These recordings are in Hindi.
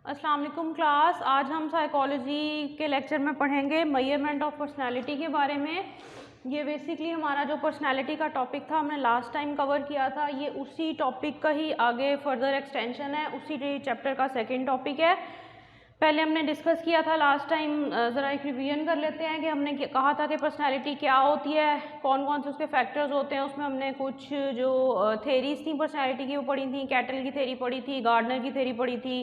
अस्सलाम वालेकुम क्लास। आज हम साइकोलॉजी के लेक्चर में पढ़ेंगे मेजरमेंट ऑफ पर्सनालिटी के बारे में। ये बेसिकली हमारा जो पर्सनालिटी का टॉपिक था हमने लास्ट टाइम कवर किया था, ये उसी टॉपिक का ही आगे फर्दर एक्सटेंशन है, उसी चैप्टर का सेकंड टॉपिक है। पहले हमने डिस्कस किया था लास्ट टाइम, ज़रा एक रिवीजन कर लेते हैं कि हमने कहा था कि पर्सनालिटी क्या होती है, कौन कौन से उसके फैक्टर्स होते हैं। उसमें हमने कुछ जो थेरीज थी पर्सनालिटी की वो पढ़ी थी, कैटल की थेरी पढ़ी थी, गार्डनर की थेरी पढ़ी थी,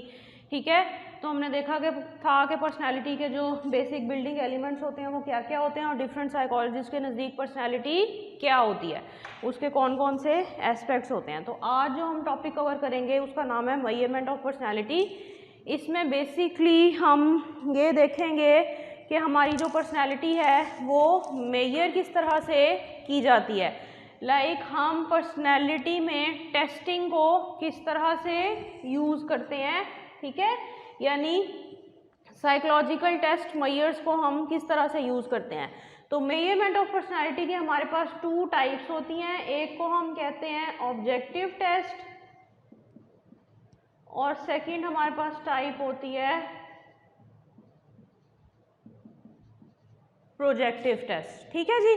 ठीक है। तो हमने देखा कि पर्सनालिटी के जो बेसिक बिल्डिंग एलिमेंट्स होते हैं वो क्या क्या होते हैं और डिफरेंट साइकोलॉजिस्ट के नज़दीक पर्सनालिटी क्या होती है, उसके कौन कौन से एस्पेक्ट्स होते हैं। तो आज जो हम टॉपिक कवर करेंगे उसका नाम है मेजरमेंट ऑफ पर्सनालिटी। इसमें बेसिकली हम ये देखेंगे कि हमारी जो पर्सनालिटी है वो मेजर किस तरह से की जाती है। लाइक हम पर्सनालिटी में टेस्टिंग को किस तरह से यूज़ करते हैं, ठीक है, यानी साइकोलॉजिकल टेस्ट मेजर्स को हम किस तरह से यूज़ करते हैं। तो मेजरमेंट ऑफ पर्सनालिटी के हमारे पास टू टाइप्स होती हैं। एक को हम कहते हैं ऑब्जेक्टिव टेस्ट और सेकंड हमारे पास टाइप होती है प्रोजेक्टिव टेस्ट, ठीक है जी।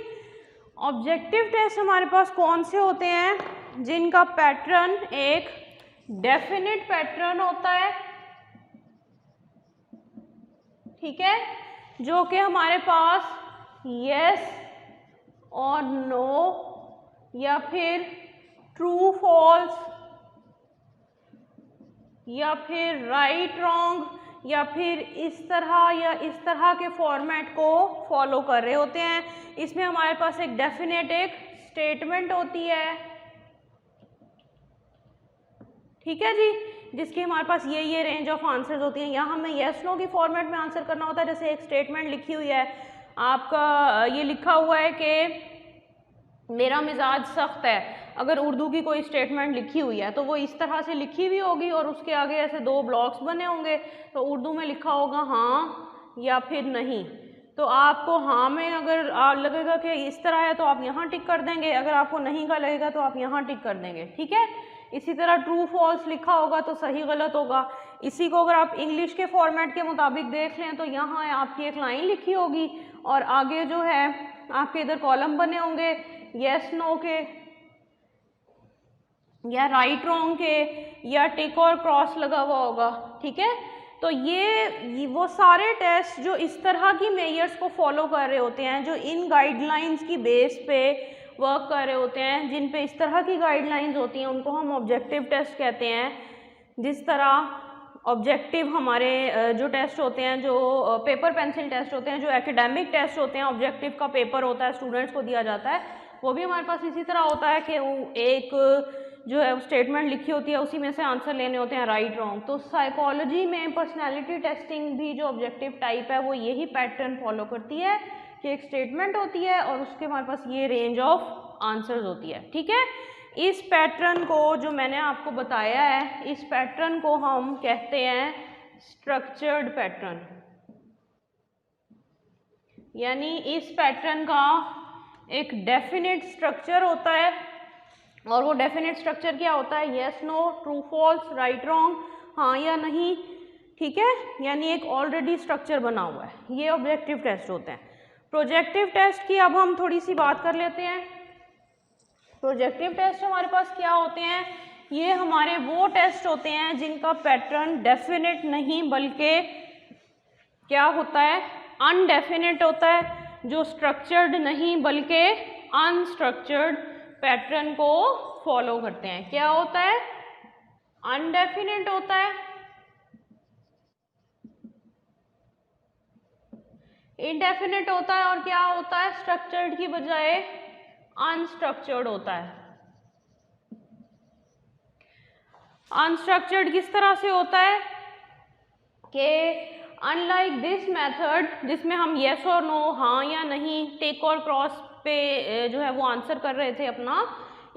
ऑब्जेक्टिव टेस्ट हमारे पास कौन से होते हैं? जिनका पैटर्न एक डेफिनेट पैटर्न होता है, ठीक है, जो कि हमारे पास यस और नो या फिर ट्रू फॉल्स या फिर राइट रॉन्ग या फिर इस तरह या इस तरह के फॉर्मेट को फॉलो कर रहे होते हैं। इसमें हमारे पास एक डेफिनेट एक स्टेटमेंट होती है, ठीक है जी, जिसकी हमारे पास ये रेंज ऑफ आंसर्स होती हैं। यहाँ हमें येस नो की फॉर्मेट में आंसर करना होता है। जैसे एक स्टेटमेंट लिखी हुई है, आपका ये लिखा हुआ है कि मेरा मिजाज सख्त है। अगर उर्दू की कोई स्टेटमेंट लिखी हुई है तो वो इस तरह से लिखी हुई होगी और उसके आगे ऐसे दो ब्लॉक्स बने होंगे। तो उर्दू में लिखा होगा हाँ या फिर नहीं। तो आपको हाँ में अगर लगेगा कि इस तरह है तो आप यहाँ टिक कर देंगे, अगर आपको नहीं का लगेगा तो आप यहाँ टिक कर देंगे, ठीक है। इसी तरह ट्रू फॉल्स लिखा होगा तो सही गलत होगा। इसी को अगर आप इंग्लिश के फॉर्मेट के मुताबिक देख लें तो यहाँ आपकी एक लाइन लिखी होगी और आगे जो है आपके इधर कॉलम बने होंगे यस नो के या राइट रॉन्ग के या टिक और क्रॉस लगा हुआ होगा, ठीक है। तो ये वो सारे टेस्ट जो इस तरह की मेजर्स को फॉलो कर रहे होते हैं, जो इन गाइडलाइंस की बेस पे वर्क कर रहे होते हैं, जिन पे इस तरह की गाइडलाइंस होती हैं, उनको हम ऑब्जेक्टिव टेस्ट कहते हैं। जिस तरह ऑब्जेक्टिव हमारे जो टेस्ट होते हैं, जो पेपर पेंसिल टेस्ट होते हैं, जो एकेडमिक टेस्ट होते हैं, ऑब्जेक्टिव का पेपर होता है स्टूडेंट्स को दिया जाता है, वो भी हमारे पास इसी तरह होता है कि एक जो है स्टेटमेंट लिखी होती है, उसी में से आंसर लेने होते हैं राइट रॉन्ग। तो साइकोलॉजी में पर्सनालिटी टेस्टिंग भी जो ऑब्जेक्टिव टाइप है वो यही पैटर्न फॉलो करती है कि एक स्टेटमेंट होती है और उसके हमारे पास ये रेंज ऑफ आंसर्स होती है, ठीक है। इस पैटर्न को जो मैंने आपको बताया है, इस पैटर्न को हम कहते हैं स्ट्रक्चर्ड पैटर्न। यानी इस पैटर्न का एक डेफिनेट स्ट्रक्चर होता है और वो डेफिनेट स्ट्रक्चर क्या होता है? Yes no, true false, right wrong, हाँ या नहीं, ठीक है, यानी एक ऑलरेडी स्ट्रक्चर बना हुआ है। ये ऑब्जेक्टिव टेस्ट होते हैं। प्रोजेक्टिव टेस्ट की अब हम थोड़ी सी बात कर लेते हैं। प्रोजेक्टिव टेस्ट हमारे पास क्या होते हैं? ये हमारे वो टेस्ट होते हैं जिनका पैटर्न डेफिनेट नहीं बल्कि क्या होता है? अनडेफिनेट होता है, जो स्ट्रक्चर्ड नहीं बल्कि अनस्ट्रक्चर्ड पैटर्न को फॉलो करते हैं। क्या होता है? अनडेफिनेट होता है, इनडेफिनेट होता है और क्या होता है? स्ट्रक्चर्ड की बजाय अनस्ट्रक्चर्ड होता है। अनस्ट्रक्चर्ड किस तरह से होता है कि अनलाइक दिस मेथड जिसमें हम येस और नो, हाँ या नहीं, टिक और क्रॉस पे जो है वो आंसर कर रहे थे अपना,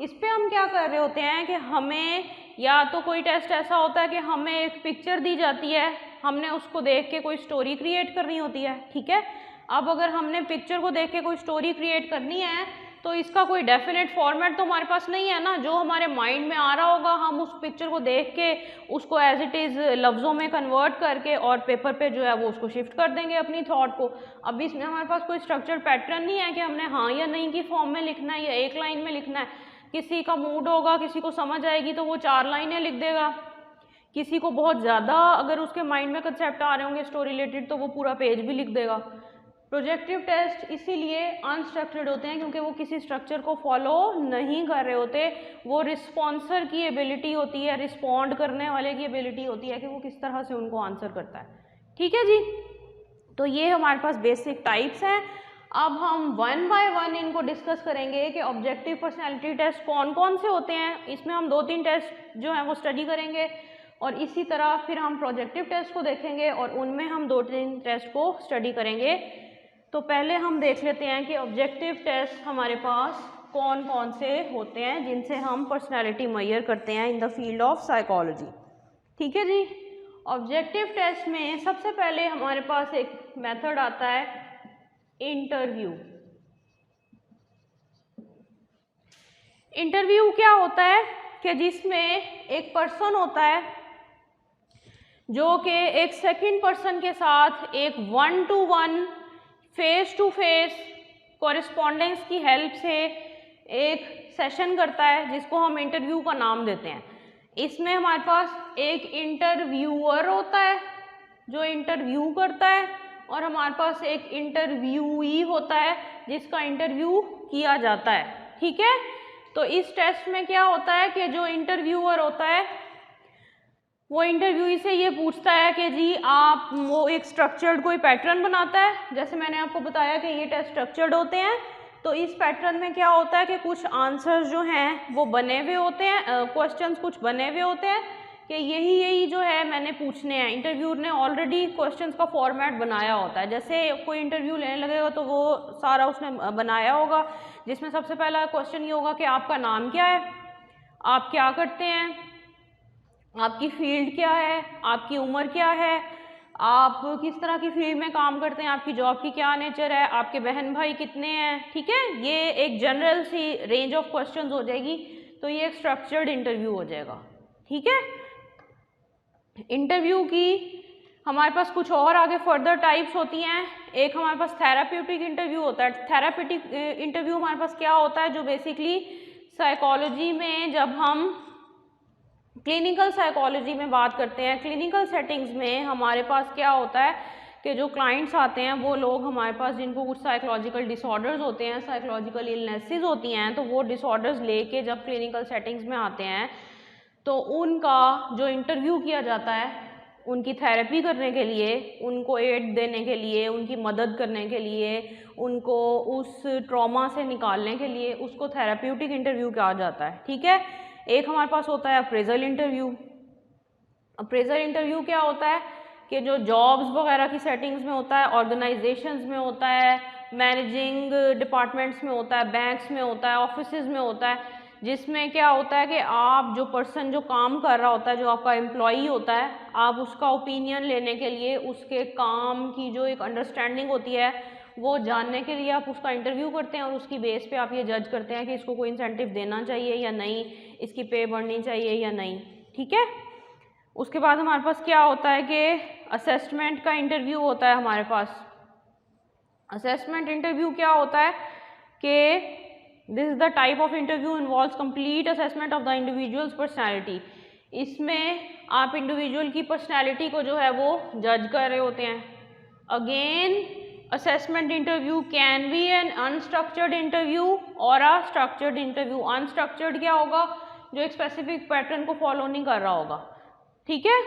इस पे हम क्या कर रहे होते हैं कि हमें या तो कोई टेस्ट ऐसा होता है कि हमें एक पिक्चर दी जाती है, हमने उसको देख के कोई स्टोरी क्रिएट करनी होती है, ठीक है। अब अगर हमने पिक्चर को देख के कोई स्टोरी क्रिएट करनी है तो इसका कोई डेफिनेट फॉर्मेट तो हमारे पास नहीं है ना, जो हमारे माइंड में आ रहा होगा हम उस पिक्चर को देख के उसको एज इट इज़ लफ्ज़ों में कन्वर्ट करके और पेपर पे जो है वो उसको शिफ्ट कर देंगे अपनी थॉट को। अब इसमें हमारे पास कोई स्ट्रक्चर पैटर्न नहीं है कि हमने हाँ या नहीं की फॉर्म में लिखना है या एक लाइन में लिखना है। किसी का मूड होगा, किसी को समझ आएगी तो वो 4 लाइनें लिख देगा, किसी को बहुत ज़्यादा अगर उसके माइंड में कंसेप्ट आ रहे होंगे स्टोरी रिलेटेड तो वो पूरा पेज भी लिख देगा। प्रोजेक्टिव टेस्ट इसीलिए अनस्ट्रक्चर्ड होते हैं क्योंकि वो किसी स्ट्रक्चर को फॉलो नहीं कर रहे होते, वो रिस्पॉन्सर की एबिलिटी होती है, रिस्पॉन्ड करने वाले की एबिलिटी होती है कि वो किस तरह से उनको आंसर करता है। ठीक है जी, तो ये हमारे पास बेसिक टाइप्स हैं। अब हम 1 बाय 1 इनको डिस्कस करेंगे कि ऑब्जेक्टिव पर्सनैलिटी टेस्ट कौन कौन से होते हैं। इसमें हम 2-3 टेस्ट जो हैं वो स्टडी करेंगे और इसी तरह फिर हम प्रोजेक्टिव टेस्ट को देखेंगे और उनमें हम 2-3 टेस्ट को स्टडी करेंगे। तो पहले हम देख लेते हैं कि ऑब्जेक्टिव टेस्ट हमारे पास कौन कौन से होते हैं जिनसे हम पर्सनैलिटी मेजर करते हैं in the field of psychology. ठीक है जी, ऑब्जेक्टिव टेस्ट में सबसे पहले हमारे पास एक मेथड आता है इंटरव्यू। इंटरव्यू क्या होता है कि जिसमें एक पर्सन होता है जो कि एक सेकंड पर्सन के साथ एक 1-to-1 face to face correspondence की हेल्प से एक सेशन करता है जिसको हम इंटरव्यू का नाम देते हैं। इसमें हमारे पास एक इंटरव्यूअर होता है जो इंटरव्यू करता है और हमारे पास एक इंटरव्यूई होता है जिसका इंटरव्यू किया जाता है। ठीक है, तो इस टेस्ट में क्या होता है कि जो इंटरव्यूअर होता है वो इंटरव्यूई से ये पूछता है कि जी आप, वो एक स्ट्रक्चर्ड कोई पैटर्न बनाता है, जैसे मैंने आपको बताया कि ये टेस्ट स्ट्रक्चर्ड होते हैं। तो इस पैटर्न में क्या होता है कि कुछ आंसर्स जो हैं वो बने हुए होते हैं, क्वेश्चंस कुछ बने हुए होते हैं कि यही जो है मैंने पूछने हैं। इंटरव्यूअर ने ऑलरेडी क्वेश्चंस का फॉर्मेट बनाया होता है, जैसे कोई इंटरव्यू लेने लगेगा तो वो सारा उसने बनाया होगा, जिसमें सबसे पहला क्वेश्चन ये होगा कि आपका नाम क्या है, आप क्या करते हैं, आपकी फील्ड क्या है, आपकी उम्र क्या है, आप किस तरह की फील्ड में काम करते हैं, आपकी जॉब की क्या नेचर है, आपके बहन भाई कितने हैं। ठीक है, ये एक general see range of questions हो जाएगी, तो ये एक स्ट्रक्चर्ड इंटरव्यू हो जाएगा। ठीक है, इंटरव्यू की हमारे पास कुछ और आगे फर्दर टाइप्स होती हैं। एक हमारे पास थेराप्यूटिक इंटरव्यू होता है। थेराप्यूटिक इंटरव्यू हमारे पास क्या होता है, जो बेसिकली साइकोलॉजी में जब हम क्लिनिकल साइकोलॉजी में बात करते हैं, क्लिनिकल सेटिंग्स में हमारे पास क्या होता है कि जो क्लाइंट्स आते हैं वो लोग हमारे पास जिनको कुछ साइकोलॉजिकल डिसऑर्डर्स होते हैं, साइकोलॉजिकल इलनेसेस होती हैं, तो वो डिसऑर्डर्स लेके जब क्लिनिकल सेटिंग्स में आते हैं तो उनका जो इंटरव्यू किया जाता है उनकी थेरेपी करने के लिए, उनको एड देने के लिए, उनकी मदद करने के लिए, उनको उस ट्रॉमा से निकालने के लिए, उसको थेराप्यूटिक इंटरव्यू कहा जाता है। ठीक है, एक हमारे पास होता है अप्रेजल इंटरव्यू। अप्रेजल इंटरव्यू क्या होता है कि जो जॉब्स वगैरह की सेटिंग्स में होता है, ऑर्गेनाइजेशंस में होता है, मैनेजिंग डिपार्टमेंट्स में होता है, बैंक्स में होता है, ऑफिसेज में होता है, जिसमें क्या होता है कि आप जो पर्सन जो काम कर रहा होता है, जो आपका एम्प्लॉई होता है, आप उसका ओपिनियन लेने के लिए, उसके काम की जो एक अंडरस्टैंडिंग होती है वो जानने के लिए आप उसका इंटरव्यू करते हैं और उसकी बेस पे आप ये जज करते हैं कि इसको कोई इंसेंटिव देना चाहिए या नहीं, इसकी पे बढ़नी चाहिए या नहीं। ठीक है, उसके बाद हमारे पास क्या होता है कि असेसमेंट का इंटरव्यू होता है हमारे पास। असेसमेंट इंटरव्यू क्या होता है कि this is the type of interview involves complete assessment of the individuals personality. इसमें आप इंडिविजुअल की पर्सनैलिटी को जो है वो जज कर रहे होते हैं। Again assessment interview can be an unstructured interview और a structured interview। unstructured क्या होगा, जो एक स्पेसिफिक पैटर्न को फॉलो नहीं कर रहा होगा। ठीक है,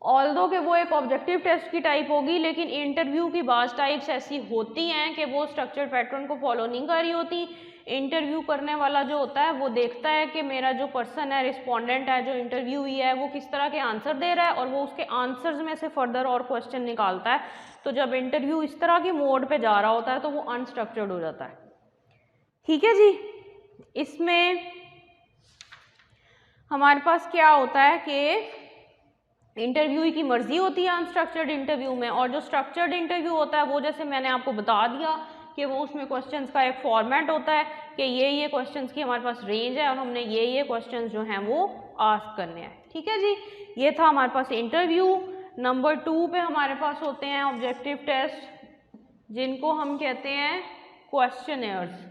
ऑल्दो कि वो एक ऑब्जेक्टिव टेस्ट की टाइप होगी, लेकिन इंटरव्यू की बाज़ टाइप्स ऐसी होती हैं कि वो स्ट्रक्चर्ड पैटर्न को फॉलो नहीं कर रही होती। इंटरव्यू करने वाला जो होता है वो देखता है कि मेरा जो पर्सन है, रिस्पोंडेंट है, जो इंटरव्यू हुई है, वो किस तरह के आंसर दे रहा है और वो उसके आंसर्स में से फर्दर और क्वेश्चन निकालता है। तो जब इंटरव्यू इस तरह की मोड पे जा रहा होता है तो वो अनस्ट्रक्चर्ड हो जाता है। ठीक है जी, इसमें हमारे पास क्या होता है कि इंटरव्यू की मर्जी होती है अनस्ट्रक्चर्ड इंटरव्यू में, और जो स्ट्रक्चर्ड इंटरव्यू होता है वो जैसे मैंने आपको बता दिया कि वो उसमें क्वेश्चंस का एक फॉर्मेट होता है कि ये क्वेश्चंस की हमारे पास रेंज है और हमने ये क्वेश्चंस जो हैं वो आस्क करने हैं। ठीक है जी, ये था हमारे पास इंटरव्यू। नंबर 2 पे हमारे पास होते हैं ऑब्जेक्टिव टेस्ट, जिनको हम कहते हैं क्वेश्चनेयर्स।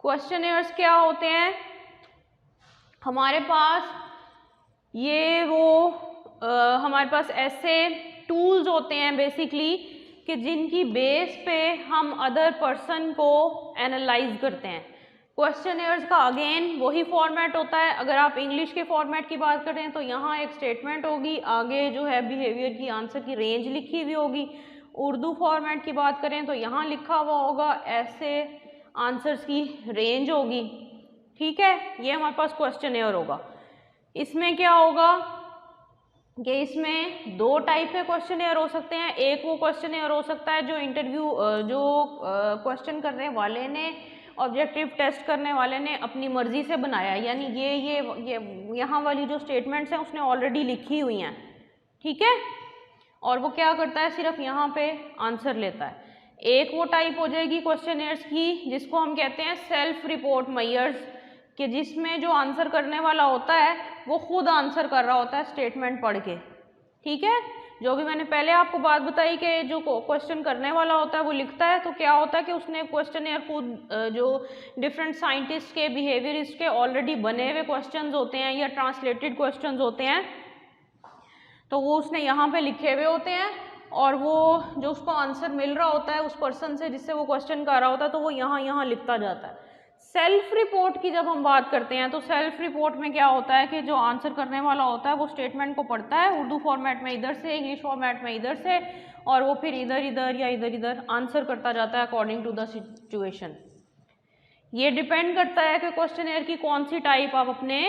क्वेश्चनेयर्स क्या होते हैं? हमारे पास ये हमारे पास ऐसे टूल्स होते हैं बेसिकली कि जिनकी बेस पे हम अदर पर्सन को एनालाइज करते हैं। क्वेश्चनेयर्स का अगेन वही फॉर्मेट होता है। अगर आप इंग्लिश के फॉर्मेट की बात करें तो यहाँ एक स्टेटमेंट होगी, आगे जो है बिहेवियर की आंसर की रेंज लिखी हुई होगी। उर्दू फॉर्मेट की बात करें तो यहाँ लिखा हुआ होगा ऐसे आंसर्स की रेंज होगी। ठीक है, ये हमारे पास क्वेश्चनेयर होगा। इसमें क्या होगा कि इसमें 2 टाइप के क्वेश्चनेयर हो सकते हैं। एक वो क्वेश्चनेयर हो सकता है जो क्वेश्चन करने वाले ने, ऑब्जेक्टिव टेस्ट करने वाले ने अपनी मर्जी से बनाया, यानी ये यहाँ वाली जो स्टेटमेंट्स हैं उसने ऑलरेडी लिखी हुई हैं। ठीक है, और वो क्या करता है, सिर्फ यहाँ पे आंसर लेता है। एक वो टाइप हो जाएगी क्वेश्चनेयर्स की जिसको हम कहते हैं सेल्फ रिपोर्ट मेयर्स, कि जिसमें जो आंसर करने वाला होता है वो खुद आंसर कर रहा होता है स्टेटमेंट पढ़ के। ठीक है, जो भी मैंने पहले आपको बात बताई कि जो क्वेश्चन करने वाला होता है वो लिखता है, तो क्या होता है कि उसने क्वेश्चनेयर खुद जो डिफरेंट साइंटिस्ट के, बिहेवियरिस्ट के ऑलरेडी बने हुए क्वेश्चंस होते हैं या ट्रांसलेटेड क्वेश्चंस होते हैं, तो वो उसने यहाँ पे लिखे हुए होते हैं, और वो जो उसको आंसर मिल रहा होता है उस पर्सन से जिससे वो क्वेश्चन कर रहा होता है, तो वो यहाँ लिखता जाता है। सेल्फ रिपोर्ट की जब हम बात करते हैं तो सेल्फ रिपोर्ट में क्या होता है कि जो आंसर करने वाला होता है वो स्टेटमेंट को पढ़ता है उर्दू फॉर्मेट में इधर से, इंग्लिश फॉर्मेट में इधर से, और वो फिर इधर या इधर आंसर करता जाता है अकॉर्डिंग टू द सिचुएशन। ये डिपेंड करता है कि क्वेश्चनेयर की कौन सी टाइप आप अपने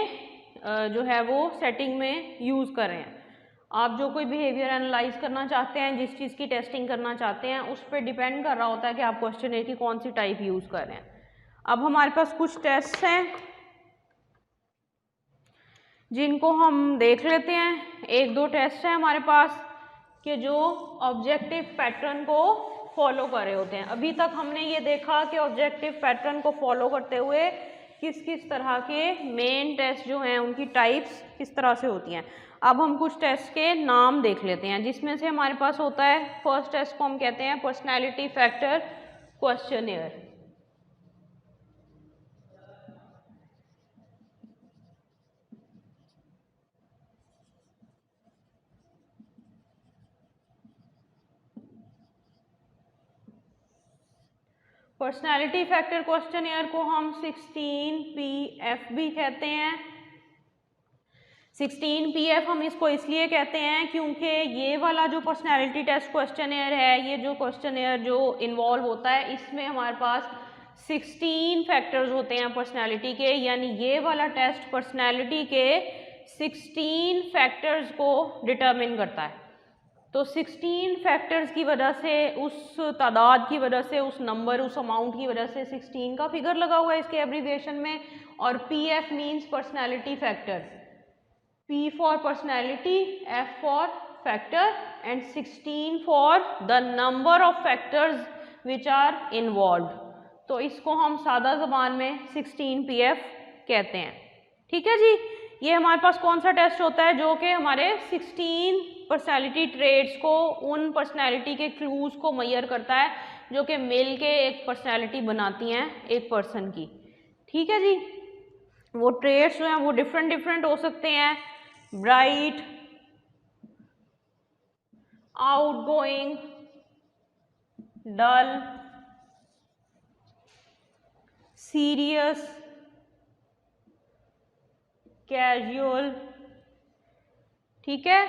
जो है वो सेटिंग में यूज़ कर रहे हैं। आप जो कोई बिहेवियर एनालाइज करना चाहते हैं, जिस चीज़ की टेस्टिंग करना चाहते हैं, उस पर डिपेंड कर रहा होता है कि आप क्वेश्चनेयर की कौन सी टाइप यूज़ कर रहे हैं। अब हमारे पास कुछ टेस्ट हैं जिनको हम देख लेते हैं। 1-2 टेस्ट हैं हमारे पास कि जो ऑब्जेक्टिव पैटर्न को फॉलो कर रहे होते हैं। अभी तक हमने ये देखा कि ऑब्जेक्टिव पैटर्न को फॉलो करते हुए किस किस तरह के मेन टेस्ट जो हैं उनकी टाइप्स किस तरह से होती हैं। अब हम कुछ टेस्ट के नाम देख लेते हैं, जिसमें से हमारे पास होता है फर्स्ट टेस्ट को हम कहते हैं personality factor questionnaire. Personality factor questionnaire को हम 16PF भी कहते हैं। 16PF हम इसको इसलिए कहते हैं क्योंकि ये वाला जो पर्सनैलिटी टेस्ट क्वेश्चनेयर है, ये जो क्वेश्चनेयर जो इन्वॉल्व होता है, इसमें हमारे पास 16 फैक्टर्स होते हैं पर्सनैलिटी के, यानी ये वाला टेस्ट पर्सनैलिटी के 16 फैक्टर्स को डिटरमिन करता है। तो 16 फैक्टर्स की वजह से, उस तादाद की वजह से, उस नंबर, उस अमाउंट की वजह से 16 का फिगर लगा हुआ है इसके एब्रीविएशन में। और PF means personality factor, P for personality, F for factor and 16 for the number of factors which are involve. तो इसको हम सादा ज़बान में 16PF कहते हैं। ठीक है जी, ये हमारे पास कौन सा टेस्ट होता है जो कि हमारे 16 पर्सनैलिटी ट्रेड्स को, उन पर्सनैलिटी के क्लूज को मेजर करता है जो कि मिल के एक पर्सनैलिटी बनाती हैं एक पर्सन की। ठीक है जी, वो ट्रेड्स जो हैं वो डिफरेंट हो सकते हैं। ब्राइट, आउटगोइंग, डल, सीरियस, कैजुअल। ठीक है,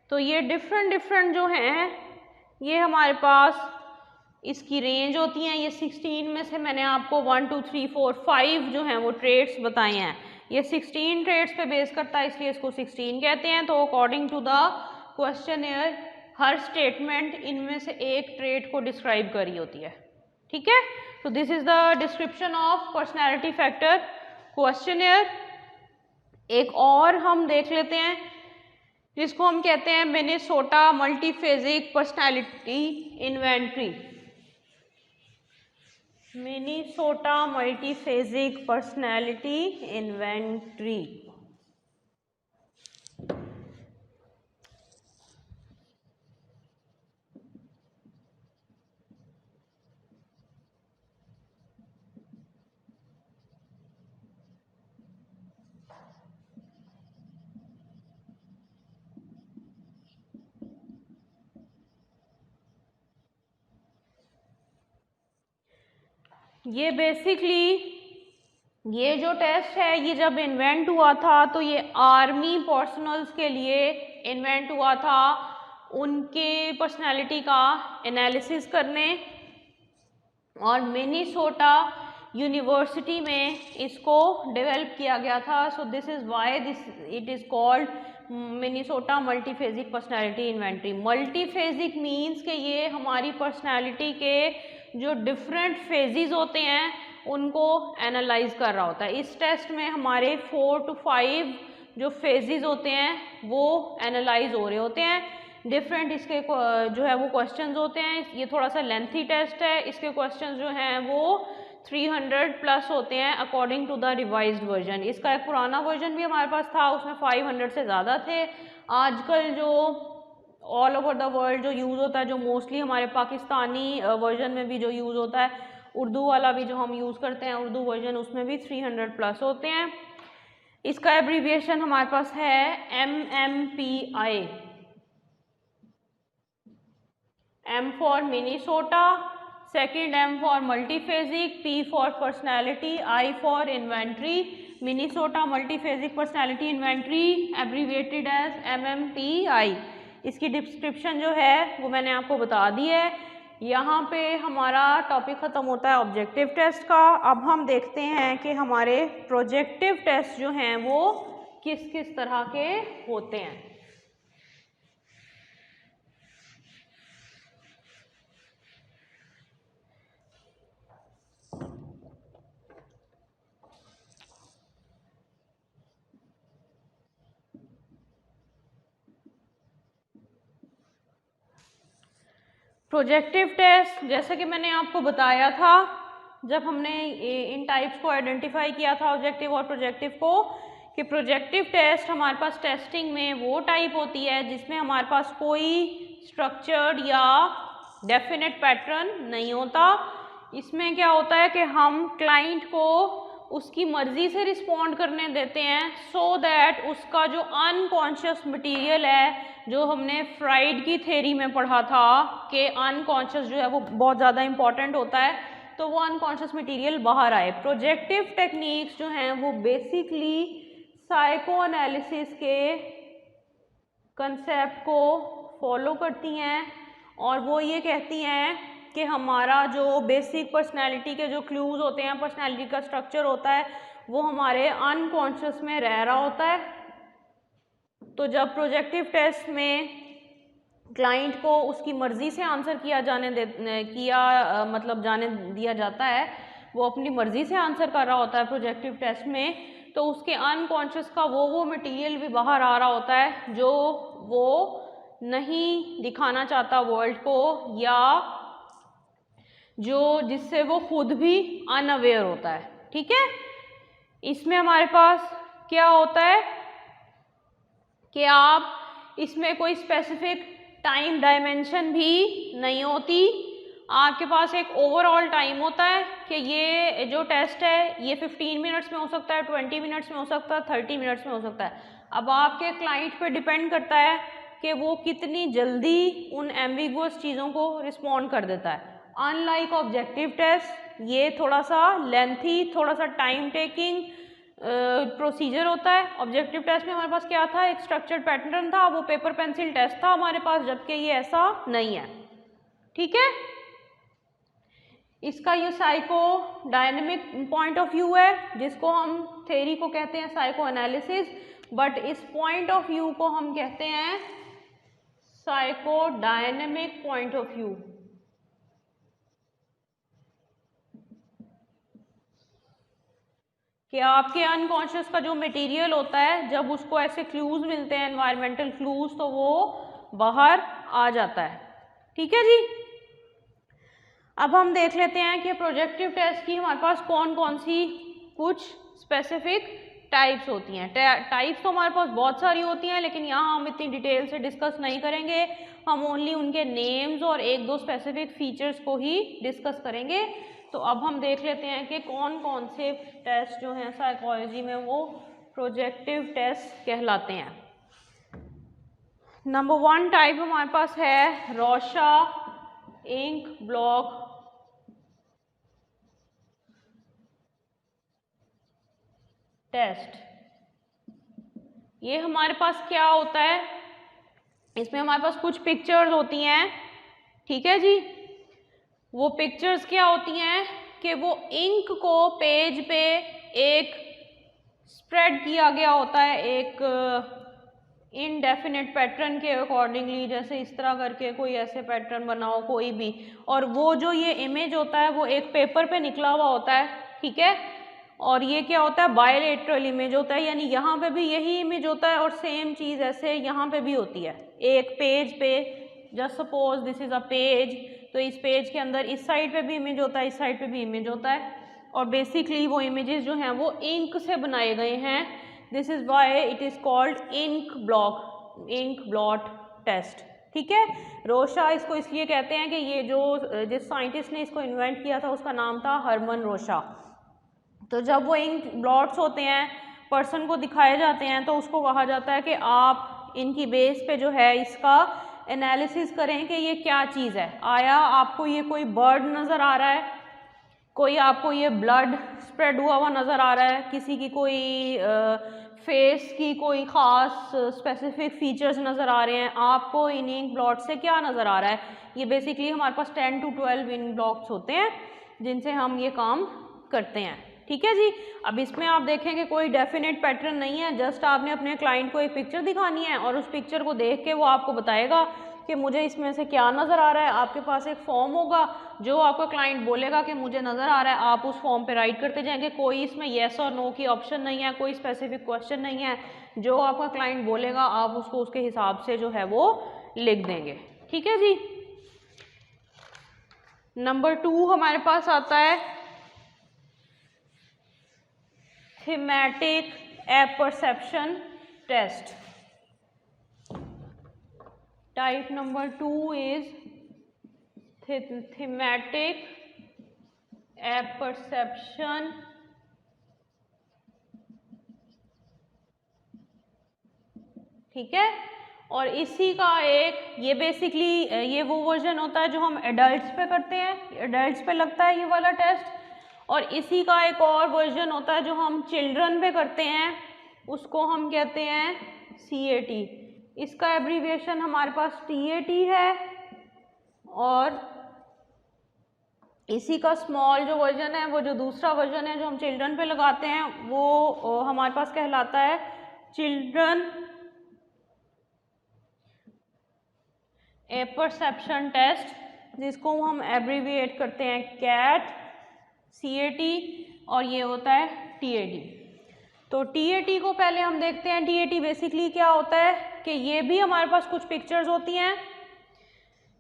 तो ये डिफरेंट जो हैं ये हमारे पास इसकी रेंज होती हैं। ये 16 में से मैंने आपको 1 2 3 4 5 जो हैं वो ट्रेड्स बताए हैं। ये 16 ट्रेड्स पे बेस करता है, इसलिए इसको 16 कहते हैं। तो अकॉर्डिंग टू द क्वेश्चनेयर हर स्टेटमेंट इनमें से एक ट्रेड को डिस्क्राइब करी होती है। ठीक है, तो this is the description of personality factor questionnaire. एक और हम देख लेते हैं जिसको हम कहते हैं Minnesota multiphasic personality inventory. Minnesota multiphasic personality inventory. ये बेसिकली ये जो टेस्ट है ये जब इन्वेंट हुआ था तो ये आर्मी पर्सनल्स के लिए इन्वेंट हुआ था, उनके पर्सनालिटी का एनालिसिस करने, और मिनेसोटा यूनिवर्सिटी में इसको डेवलप किया गया था। So this is why this it is called Minnesota multiphasic personality inventory. Multiphasic means कि ये हमारी पर्सनालिटी के जो डिफरेंट फेजेस होते हैं उनको एनालाइज कर रहा होता है। इस टेस्ट में हमारे 4 to 5 जो फेजेस होते हैं वो एनालाइज हो रहे होते हैं। डिफरेंट इसके जो है वो क्वेश्चंस होते हैं। ये थोड़ा सा लेंथी टेस्ट है, इसके क्वेश्चंस जो हैं वो 300 प्लस होते हैं according to the revised version. इसका एक पुराना वर्जन भी हमारे पास था, उसमें 500 से ज़्यादा थे। आजकल जो ऑल ओवर द वर्ल्ड जो यूज़ होता है, जो मोस्टली हमारे पाकिस्तानी वर्जन में भी जो यूज़ होता है, उर्दू वाला भी जो हम यूज़ करते हैं उर्दू वर्जन, उसमें भी 300 प्लस होते हैं। इसका एब्रीविएशन हमारे पास है MMPI। M for Minnesota, second M for multiphasic, P for personality, I for inventory. Minnesota multiphasic personality inventory abbreviated as MMPI। इसकी डिस्क्रिप्शन जो है वो मैंने आपको बता दी है। यहाँ पे हमारा टॉपिक ख़त्म होता है ऑब्जेक्टिव टेस्ट का। अब हम देखते हैं कि हमारे प्रोजेक्टिव टेस्ट जो हैं वो किस किस तरह के होते हैं। प्रोजेक्टिव टेस्ट, जैसे कि मैंने आपको बताया था जब हमने इन टाइप्स को आइडेंटिफाई किया था ऑब्जेक्टिव और प्रोजेक्टिव को, कि प्रोजेक्टिव टेस्ट हमारे पास टेस्टिंग में वो टाइप होती है जिसमें हमारे पास कोई स्ट्रक्चर्ड या डेफिनेट पैटर्न नहीं होता। इसमें क्या होता है कि हम क्लाइंट को उसकी मर्जी से रिस्पॉन्ड करने देते हैं, सो दैट उसका जो अनकॉन्शियस मटेरियल है, जो हमने फ्राइड की थ्योरी में पढ़ा था कि अनकॉन्शियस जो है वो बहुत ज़्यादा इम्पॉर्टेंट होता है, तो वो अनकॉन्शियस मटेरियल बाहर आए। प्रोजेक्टिव टेक्निक्स जो हैं वो बेसिकली साइको एनालिसिस के कंसेप्ट को फॉलो करती हैं, और वो ये कहती हैं कि हमारा जो बेसिक पर्सनैलिटी के जो क्लूज़ होते हैं, पर्सनैलिटी का स्ट्रक्चर होता है, वो हमारे अनकॉन्शियस में रह रहा होता है। तो जब प्रोजेक्टिव टेस्ट में क्लाइंट को उसकी मर्ज़ी से आंसर जाने दिया जाता है, वो अपनी मर्ज़ी से आंसर कर रहा होता है प्रोजेक्टिव टेस्ट में, तो उसके अनकॉन्शियस का वो मटेरियल भी बाहर आ रहा होता है जो वो नहीं दिखाना चाहता वर्ल्ड को, या जिससे वो खुद भी अनअवेयर होता है। ठीक है, इसमें हमारे पास क्या होता है कि आप इसमें कोई स्पेसिफिक टाइम डायमेंशन भी नहीं होती। आपके पास एक ओवरऑल टाइम होता है कि ये जो टेस्ट है ये 15 मिनट्स में हो सकता है, 20 मिनट्स में हो सकता है, 30 मिनट्स में हो सकता है। अब आपके क्लाइंट पे डिपेंड करता है कि वो कितनी जल्दी उन एम्बिगुअस चीज़ों को रिस्पॉन्ड कर देता है। अनलाइक ऑब्जेक्टिव टेस्ट, ये थोड़ा सा लेंथी, थोड़ा सा टाइम टेकिंग प्रोसीजर होता है। ऑब्जेक्टिव टेस्ट में हमारे पास क्या था, एक स्ट्रक्चर्ड पैटर्न था, वो पेपर पेंसिल टेस्ट था हमारे पास, जबकि ये ऐसा नहीं है। ठीक है, इसका ये psycho dynamic point of view है, जिसको हम थ्योरी को कहते हैं साइको एनालिसिस, बट इस पॉइंट ऑफ व्यू को हम कहते हैं psycho dynamic point of view. कि आपके अनकॉन्शियस का जो मटेरियल होता है, जब उसको ऐसे क्लूज मिलते हैं, एनवायरमेंटल क्लूज, तो वो बाहर आ जाता है। ठीक है जी। अब हम देख लेते हैं कि प्रोजेक्टिव टेस्ट की हमारे पास कौन कौन सी कुछ स्पेसिफिक टाइप्स होती हैं। टाइप्स तो हमारे पास बहुत सारी होती हैं, लेकिन यहाँ हम इतनी डिटेल से डिस्कस नहीं करेंगे। हम ओनली उनके नेम्स और एक दो स्पेसिफिक फीचर्स को ही डिस्कस करेंगे। तो अब हम देख लेते हैं कि कौन कौन से टेस्ट जो हैं साइकोलॉजी में वो प्रोजेक्टिव टेस्ट कहलाते हैं। नंबर 1 टाइप हमारे पास है रोशा इंक ब्लॉक टेस्ट। ये हमारे पास क्या होता है, इसमें हमारे पास कुछ पिक्चर्स होती हैं। ठीक है जी। वो पिक्चर्स क्या होती हैं कि वो इंक को पेज पे एक स्प्रेड किया गया होता है एक इनडेफिनेट पैटर्न के अकॉर्डिंगली, जैसे इस तरह करके कोई ऐसे पैटर्न बनाओ कोई भी, और वो जो ये इमेज होता है वो एक पेपर पे निकला हुआ होता है। ठीक है। और ये क्या होता है, बायलेटरल इमेज होता है, यानी यहाँ पे भी यही इमेज होता है और सेम चीज़ ऐसे यहाँ पे भी होती है एक पेज पे। Just suppose this is a page, तो इस पेज के अंदर इस साइड पे भी इमेज होता है, इस साइड पे भी इमेज होता है, और बेसिकली वो इमेजेस जो हैं वो इंक से बनाए गए हैं। This is why it is called ink blot test. ठीक है। रोशा इसको इसलिए कहते हैं कि ये जो जिस साइंटिस्ट ने इसको इन्वेंट किया था उसका नाम था हरमन रोशा। तो जब वो इंक ब्लॉट्स होते हैं पर्सन को दिखाए जाते हैं, तो उसको कहा जाता है कि आप इनकी बेस पे जो है इसका एनालिसिस करें कि ये क्या चीज़ है। आया आपको ये कोई बर्ड नज़र आ रहा है, कोई आपको ये ब्लड स्प्रेड हुआ नज़र आ रहा है, किसी की कोई फेस की कोई ख़ास स्पेसिफिक फीचर्स नज़र आ रहे हैं, आपको इन इंक ब्लॉट से क्या नज़र आ रहा है। ये बेसिकली हमारे पास 10 to 12 इंक ब्लॉट्स होते हैं जिनसे हम ये काम करते हैं। ठीक है जी। अब इसमें आप देखें कि कोई डेफिनेट पैटर्न नहीं है, जस्ट आपने अपने क्लाइंट को एक पिक्चर दिखानी है और उस पिक्चर को देख के वो आपको बताएगा कि मुझे इसमें से क्या नज़र आ रहा है। आपके पास एक फॉर्म होगा, जो आपका क्लाइंट बोलेगा कि मुझे नज़र आ रहा है, आप उस फॉर्म पे राइट करते जाएंगे। कोई इसमें येस और नो की ऑप्शन नहीं है, कोई स्पेसिफिक क्वेश्चन नहीं है, जो आपका क्लाइंट बोलेगा आप उसको उसके हिसाब से जो है वो लिख देंगे। ठीक है जी। नंबर 2 हमारे पास आता है thematic apperception test. Type number 2 is thematic apperception ठीक है। और इसी का एक ये बेसिकली ये वो वर्जन होता है जो हम एडल्ट्स पे करते हैं, एडल्ट्स पे लगता है ये वाला टेस्ट। और इसी का एक और वर्जन होता है जो हम चिल्ड्रन पे करते हैं, उसको हम कहते हैं CAT। इसका एब्रीविएशन हमारे पास TAT है, और इसी का स्मॉल जो वर्जन है, वो जो दूसरा वर्जन है जो हम चिल्ड्रन पे लगाते हैं, वो हमारे पास कहलाता है चिल्ड्रन एपरसेप्शन टेस्ट, जिसको हम एब्रीविएट करते हैं CAT, और ये होता है TAT। तो TAT को पहले हम देखते हैं। TAT बेसिकली क्या होता है कि ये भी हमारे पास कुछ पिक्चर्स होती हैं,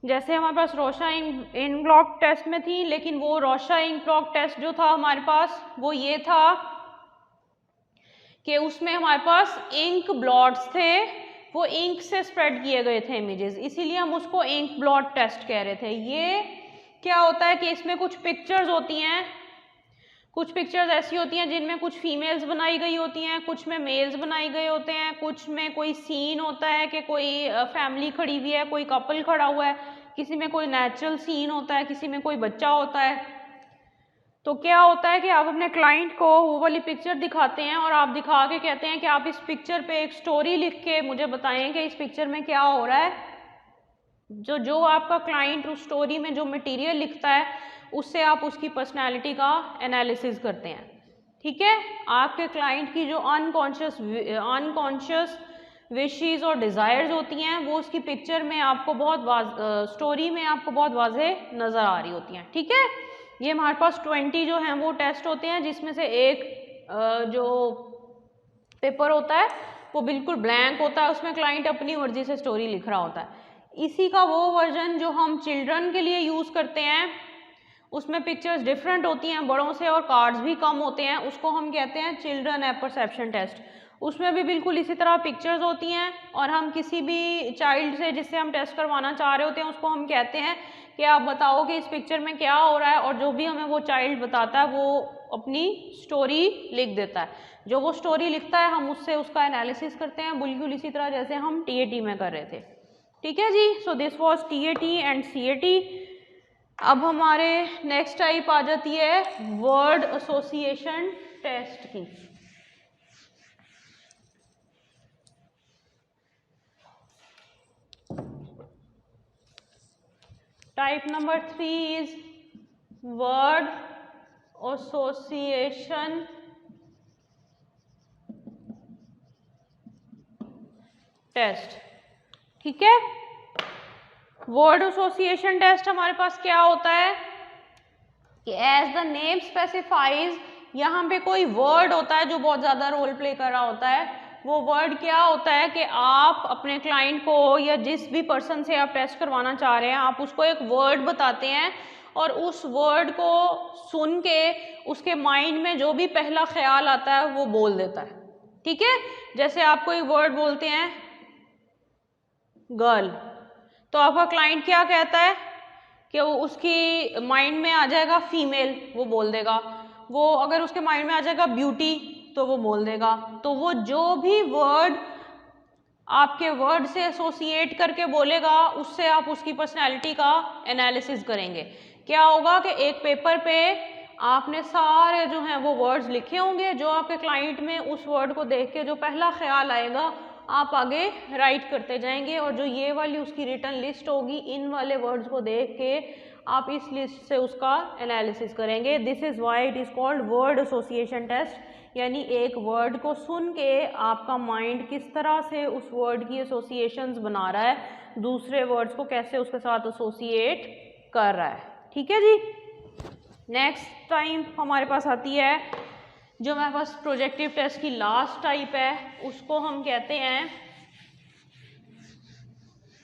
जैसे हमारे पास रोशा इंक ब्लॉक टेस्ट में थी, लेकिन वो रोशा इंक ब्लॉक टेस्ट जो था हमारे पास वो ये था कि उसमें हमारे पास इंक ब्लॉट्स थे, वो इंक से स्प्रेड किए गए थे इमेजेस, इसीलिए हम उसको इंक ब्लॉट टेस्ट कह रहे थे। ये क्या होता है कि इसमें कुछ पिक्चर्स होती हैं, कुछ पिक्चर्स ऐसी होती हैं जिनमें कुछ फीमेल्स बनाई गई होती हैं, कुछ में मेल्स बनाए गए होते हैं, कुछ में कोई सीन होता है कि कोई फैमिली खड़ी हुई है, कोई कपल खड़ा हुआ है, किसी में कोई नेचुरल सीन होता है, किसी में कोई बच्चा होता है। तो क्या होता है कि आप अपने क्लाइंट को वो वाली पिक्चर दिखाते हैं और आप दिखा के कहते हैं कि आप इस पिक्चर पे एक स्टोरी लिख के मुझे बताएं कि इस पिक्चर में क्या हो रहा है। जो आपका क्लाइंट उस स्टोरी में जो मटेरियल लिखता है उससे आप उसकी पर्सनैलिटी का एनालिसिस करते हैं। ठीक है। आपके क्लाइंट की जो अनकॉन्शियस विशेस और डिज़ायर्स होती हैं वो उसकी पिक्चर में आपको स्टोरी में आपको बहुत वाज़ेह नज़र आ रही होती हैं। ठीक है। ये हमारे पास 20 जो हैं वो टेस्ट होते हैं, जिसमें से एक जो पेपर होता है वो बिल्कुल ब्लैंक होता है, उसमें क्लाइंट अपनी मर्जी से स्टोरी लिख रहा होता है। इसी का वो वर्जन जो हम चिल्ड्रन के लिए यूज़ करते हैं, उसमें पिक्चर्स डिफरेंट होती हैं बड़ों से और कार्ड्स भी कम होते हैं, उसको हम कहते हैं चिल्ड्रन ऐप परसेप्शन टेस्ट। उसमें भी बिल्कुल इसी तरह पिक्चर्स होती हैं और हम किसी भी चाइल्ड से जिससे हम टेस्ट करवाना चाह रहे होते हैं उसको हम कहते हैं कि आप बताओ कि इस पिक्चर में क्या हो रहा है, और जो भी हमें वो चाइल्ड बताता है वो अपनी स्टोरी लिख देता है। जो वो स्टोरी लिखता है हम उससे उसका एनालिसिस करते हैं, बिल्कुल इसी तरह जैसे हम TAT में कर रहे थे। ठीक है जी, so this was TAT and CAT। अब हमारे नेक्स्ट टाइप आ जाती है वर्ड एसोसिएशन टेस्ट की। Type number 3 is word association test. ठीक है, वर्ड एसोसिएशन टेस्ट हमारे पास क्या होता है कि एज द नेम स्पेसिफाइज, यहाँ पे कोई वर्ड होता है जो बहुत ज़्यादा रोल प्ले कर रहा होता है। वो वर्ड क्या होता है कि आप अपने क्लाइंट को या जिस भी पर्सन से आप टेस्ट करवाना चाह रहे हैं आप उसको एक वर्ड बताते हैं और उस वर्ड को सुन के उसके माइंड में जो भी पहला ख्याल आता है वो बोल देता है। ठीक है, जैसे आप कोई वर्ड बोलते हैं गर्ल, तो आपका क्लाइंट क्या कहता है कि वो उसकी माइंड में आ जाएगा फीमेल, वो बोल देगा। वो अगर उसके माइंड में आ जाएगा ब्यूटी तो वो बोल देगा। तो वो जो भी वर्ड आपके वर्ड से एसोसिएट करके बोलेगा उससे आप उसकी पर्सनैलिटी का एनालिसिस करेंगे। क्या होगा कि एक पेपर पे आपने सारे जो हैं वो वर्ड्स लिखे होंगे, जो आपके क्लाइंट में उस वर्ड को देख के जो पहला ख्याल आएगा आप आगे राइट करते जाएंगे, और जो ये वाली उसकी रिटन लिस्ट होगी इन वाले वर्ड्स को देख के आप इस लिस्ट से उसका एनालिसिस करेंगे। This is why it is called word association test, यानी एक वर्ड को सुन के आपका माइंड किस तरह से उस वर्ड की एसोसिएशंस बना रहा है, दूसरे वर्ड्स को कैसे उसके साथ एसोसिएट कर रहा है। ठीक है जी, नेक्स्ट टाइम हमारे पास आती है जो हमारे पास प्रोजेक्टिव टेस्ट की लास्ट टाइप है, उसको हम कहते हैं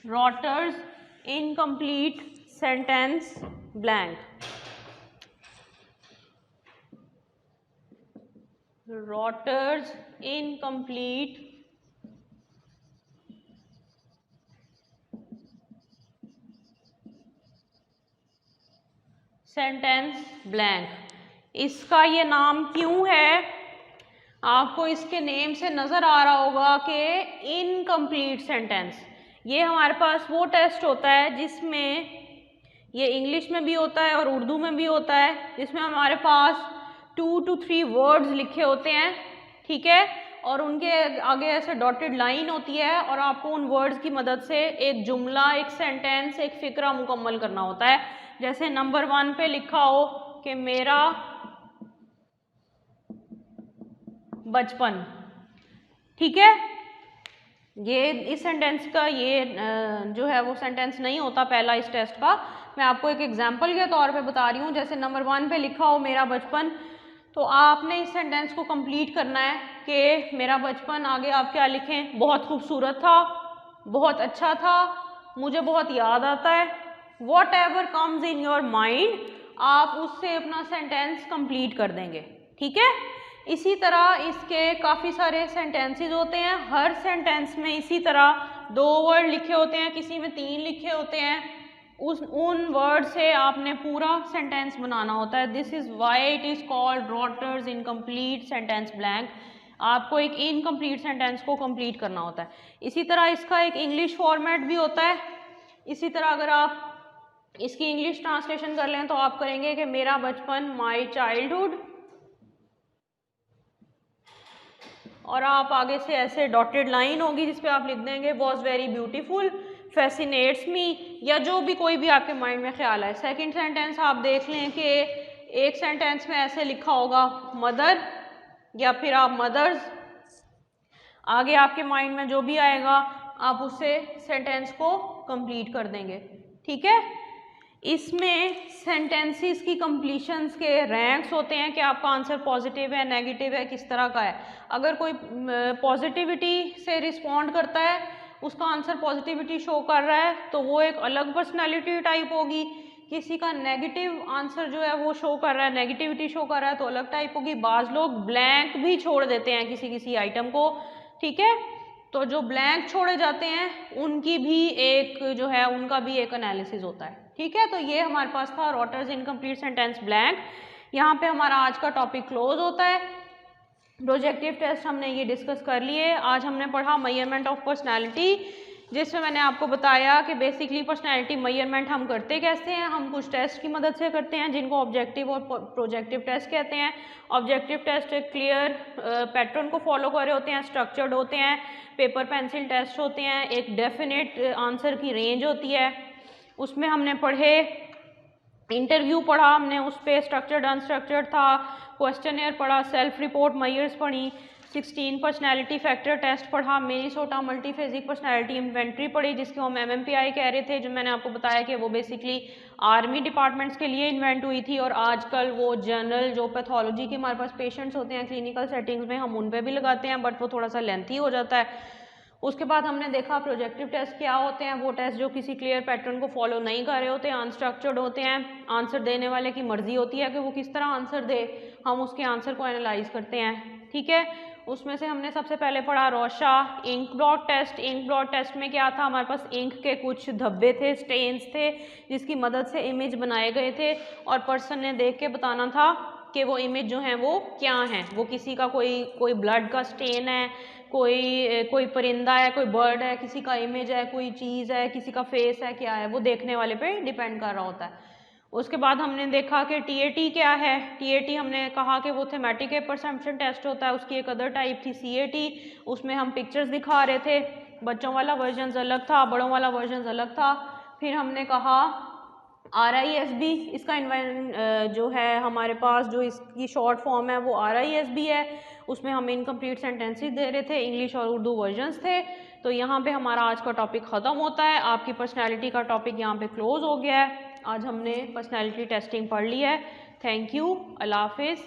Rotter's incomplete sentence blank. Rotter's incomplete sentence blank. इसका ये नाम क्यों है, आपको इसके नेम से नज़र आ रहा होगा कि इनकम्प्लीट सेंटेंस। ये हमारे पास वो टेस्ट होता है जिसमें ये इंग्लिश में भी होता है और उर्दू में भी होता है, जिसमें हमारे पास 2 to 3 वर्ड्स लिखे होते हैं। ठीक है, और उनके आगे ऐसे डॉटेड लाइन होती है और आपको उन वर्ड्स की मदद से एक जुमला, एक सेंटेंस, एक फिक्रा मुकम्मल करना होता है। जैसे नंबर 1 पे लिखा हो कि मेरा बचपन। ठीक है, ये इस सेंटेंस का ये जो है वो सेंटेंस नहीं होता पहला इस टेस्ट का। मैं आपको एक एग्जांपल के तौर पे बता रही हूँ। जैसे नंबर 1 पे लिखा हो मेरा बचपन, तो आपने इस सेंटेंस को कंप्लीट करना है कि मेरा बचपन, आगे आप क्या लिखें, बहुत खूबसूरत था, बहुत अच्छा था, मुझे बहुत याद आता है, what ever comes in your mind, आप उससे अपना सेंटेंस कंप्लीट कर देंगे। ठीक है, इसी तरह इसके काफ़ी सारे सेंटेंसेस होते हैं। हर सेंटेंस में इसी तरह 2 वर्ड लिखे होते हैं, किसी में 3 लिखे होते हैं। उन वर्ड से आपने पूरा सेंटेंस बनाना होता है। This is why it is called Rotter's incomplete sentence blank. आपको एक इनकम्प्लीट सेंटेंस को कंप्लीट करना होता है। इसी तरह इसका एक इंग्लिश फॉर्मेट भी होता है। इसी तरह अगर आप इसकी इंग्लिश ट्रांसलेशन कर लें तो आप करेंगे कि मेरा बचपन, माई चाइल्डहुड, और आप आगे से ऐसे डॉटेड लाइन होगी जिस पे आप लिख देंगे was very beautiful, fascinates me, या जो भी कोई भी आपके माइंड में ख्याल आए। सेकंड सेंटेंस आप देख लें कि एक सेंटेंस में ऐसे लिखा होगा मदर, या फिर आप मदर्स, आगे आपके माइंड में जो भी आएगा आप उससे सेंटेंस को कंप्लीट कर देंगे। ठीक है, इसमें सेंटेंसेस की कंप्लीशंस के रैंक्स होते हैं कि आपका आंसर पॉजिटिव है, नेगेटिव है, किस तरह का है। अगर कोई पॉजिटिविटी से रिस्पॉन्ड करता है, उसका आंसर पॉजिटिविटी शो कर रहा है, तो वो एक अलग पर्सनैलिटी टाइप होगी। किसी का नेगेटिव आंसर जो है वो शो कर रहा है, नेगेटिविटी शो कर रहा है, तो अलग टाइप होगी। बाज़ लोग ब्लैंक भी छोड़ देते हैं किसी किसी आइटम को, ठीक है। तो जो ब्लैंक छोड़े जाते हैं उनकी भी एक जो है उनका भी एक एनालिसिस होता है, ठीक है। तो ये हमारे पास था रॉटर्स इनकम्प्लीट सेंटेंस ब्लैंक। यहाँ पे हमारा आज का टॉपिक क्लोज होता है। प्रोजेक्टिव टेस्ट हमने ये डिस्कस कर लिए। आज हमने पढ़ा मेजरमेंट ऑफ पर्सनैलिटी, जिसमें मैंने आपको बताया कि बेसिकली पर्सनैलिटी मेजरमेंट हम करते कैसे हैं। हम कुछ टेस्ट की मदद से करते हैं जिनको ऑब्जेक्टिव और प्रोजेक्टिव टेस्ट कहते हैं। ऑब्जेक्टिव टेस्ट एक क्लियर पैटर्न को फॉलो कर रहे होते हैं, स्ट्रक्चर्ड होते हैं, पेपर पेंसिल टेस्ट होते हैं, एक डेफिनेट आंसर की रेंज होती है। उसमें हमने पढ़े इंटरव्यू पढ़ा हमने, उस पर स्ट्रक्चर्ड अनस्ट्रक्चर्ड था, क्वेश्चनर पढ़ा, सेल्फ रिपोर्ट मेजर्स पढ़ी, 16 पर्सनैलिटी फैक्टर टेस्ट पढ़ा, मिनीसोटा मल्टीफेजिक पर्सनैलिटी इन्वेंट्री पढ़ी जिसको हम MMPI कह रहे थे, जो मैंने आपको बताया कि वो बेसिकली आर्मी डिपार्टमेंट्स के लिए इन्वेंट हुई थी। और आजकल वो जनरल जो पैथोलॉजी के हमारे पास पेशेंट्स होते हैं क्लिनिकल सेटिंग्स में, हम उन पर भी लगाते हैं, बट वो थोड़ा सा लेंथी हो जाता है। उसके बाद हमने देखा प्रोजेक्टिव टेस्ट क्या होते हैं। वो टेस्ट जो किसी क्लियर पैटर्न को फॉलो नहीं कर रहे होते हैं, अनस्ट्रक्चर्ड होते हैं। आंसर देने वाले की मर्जी होती है कि वो किस तरह आंसर दे, हम उसके आंसर को एनालाइज करते हैं, ठीक है। उसमें से हमने सबसे पहले पढ़ा Rorschach ink blot test. Ink blot test में क्या था, हमारे पास इंक के कुछ धब्बे थे, स्टेन्स थे, जिसकी मदद से इमेज बनाए गए थे और पर्सन ने देख के बताना था कि वो इमेज जो है वो क्या है। वो किसी का कोई ब्लड का स्टेन है, कोई परिंदा है, कोई बर्ड है, किसी का इमेज है, कोई चीज़ है, किसी का फेस है, क्या है, वो देखने वाले पे डिपेंड कर रहा होता है। उसके बाद हमने देखा कि TAT क्या है। TAT हमने कहा कि वो थेमेटिक परसेप्शन टेस्ट होता है। उसकी एक अदर टाइप थी CAT, उसमें हम पिक्चर्स दिखा रहे थे। बच्चों वाला वर्जन अलग था, बड़ों वाला वर्जन अलग था। फिर हमने कहा RISB, इसका जो है हमारे पास जो इसकी शॉर्ट फॉर्म है वो RISB है। उसमें हम इनकम्प्लीट सेंटेंसेस दे रहे थे, इंग्लिश और उर्दू वर्जन्स थे। तो यहाँ पे हमारा आज का टॉपिक ख़त्म होता है। आपकी पर्सनैलिटी का टॉपिक यहाँ पे क्लोज हो गया है। आज हमने पर्सनैलिटी टेस्टिंग पढ़ ली है। थैंक यू, अल्लाह हाफिज़।